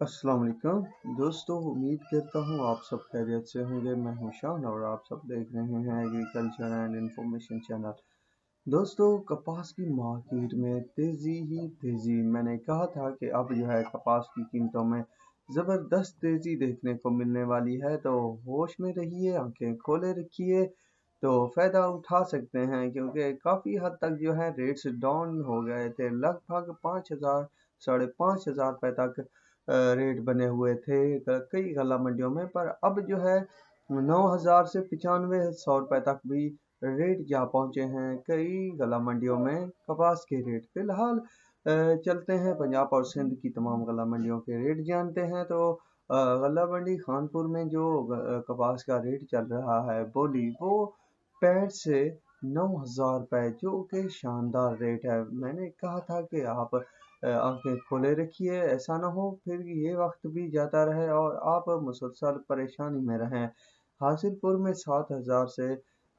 अस्सलाम वालेकुम दोस्तों, उम्मीद करता हूँ आप सब खैरियत से होंगे। मैं हूँ शान और आप सब देख रहे हैं एग्रीकल्चर एंड इंफॉर्मेशन चैनल। दोस्तों, कपास की मार्केट में तेज़ी ही तेज़ी। मैंने कहा था कि अब जो है कपास की कीमतों में ज़बरदस्त तेज़ी देखने को मिलने वाली है, तो होश में रहिए, आंखें खोले रखिए तो फ़ायदा उठा सकते हैं, क्योंकि काफ़ी हद तक जो है रेट्स डाउन हो गए थे। लगभग 5,000 5,500 रुपये तक रेट बने हुए थे कई गल्ला मंडियों में, पर अब जो है 9,000 से 9500 रुपये तक भी रेट जा पहुंचे हैं कई गल्ला मंडियों में कपास के रेट। फिलहाल चलते हैं पंजाब और सिंध की तमाम गल्ला मंडियों के रेट जानते हैं। तो गल्ला मंडी खानपुर में जो कपास का रेट चल रहा है बोली, वो 65 से 9,000 रुपये, जो कि शानदार रेट है। मैंने कहा था कि आप आंखें खोले रखिए, ऐसा ना हो फिर ये वक्त भी जाता रहे और आप मुसलसल परेशानी में रहें। हासिलपुर में 7,000 से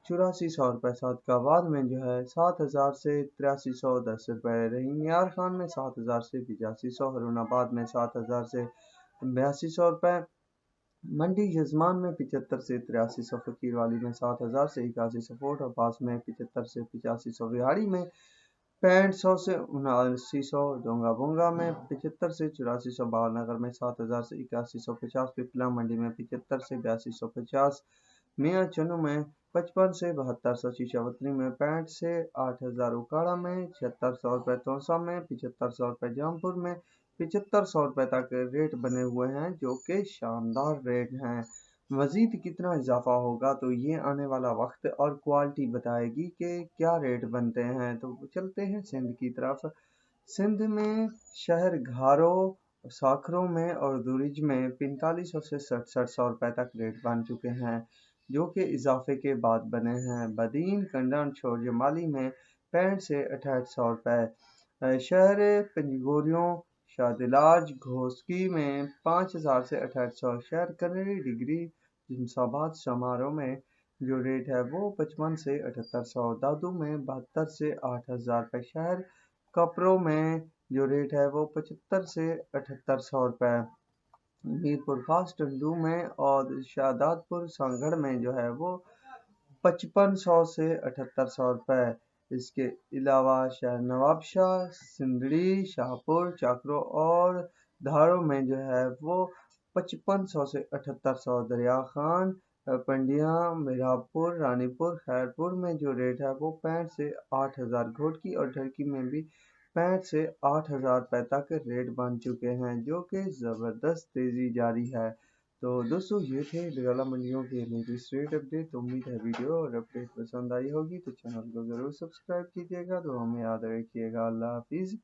8400 रुपये, सादकाबाद में जो है 7,000 से 8310 रुपये, रहीम यार खान में 7,000 से 8500, हरुणाबाद में 7,000 से 8200 रुपये, मंडी यजमान में 75 से 8300, फकीर वाली में 7,000 से 8100, फोर्ट अब्बास में 75 से 8500, विहाड़ी में 6500 से 7900, डोंगा बोंगा में 75 से 8400, बालनगर में 7,000 से 8150, पिपला मंडी में 75 से 8250, मियाँ चन्नू में 55 से 7200, शीशावतरी में 65 से 8,000, उकाड़ा में 7600 रुपये, तोसा में 7500 रुपये, जौनपुर में 7500 रुपये तक रेट बने हुए हैं, जो कि शानदार रेट हैं। मज़ीद कितना इजाफा होगा तो ये आने वाला वक्त और क्वालिटी बताएगी कि क्या रेट बनते हैं। तो चलते हैं सिंध की तरफ। सिंध में शहर घारो, साखरों में और दुरिज में 4500 से 6700 रुपये तक रेट बन चुके हैं, जो कि इजाफे के बाद बने हैं। बदीन कंडन छोर जमाली में 65 से 6800 रुपये, शहर पंजगोरियों शादिलाज घोसकी में 5,000 से 6800, शहर कनेरी डिग्री जिनसाबाद समारोह में जो रेट है वो 55 से 7800, दादू में 72 से 8,000 रुपये, शहर कपरों में जो रेट है वो 75 से 7800 रुपये, मीरपुर खास टंडू में और शादातपुर सांगड़ में जो है वो 5500 से 7800 रुपये। इसके अलावा शहर नवाबशाह, सिंदड़ी, शाहपुर, चाकरो और धारों में जो है वो 5500 से 7800, दरिया खान, पंडिया, मिरापुर, रानीपुर, खैरपुर में जो रेट है वो 65 से 8,000, घोटकी और ढरकी में भी 65 से 8,000 रुपये तक रेट बन चुके हैं, जो कि ज़बरदस्त तेज़ी जारी है। तो दोस्तों, ये थे गल्ला मंडियों के लेटेस्ट रेट अपडेट। तो उम्मीद है वीडियो और अपडेट पसंद आई होगी, तो चैनल को ज़रूर सब्सक्राइब कीजिएगा। तो हमें याद रखिएगा। अल्लाह हाफिज़।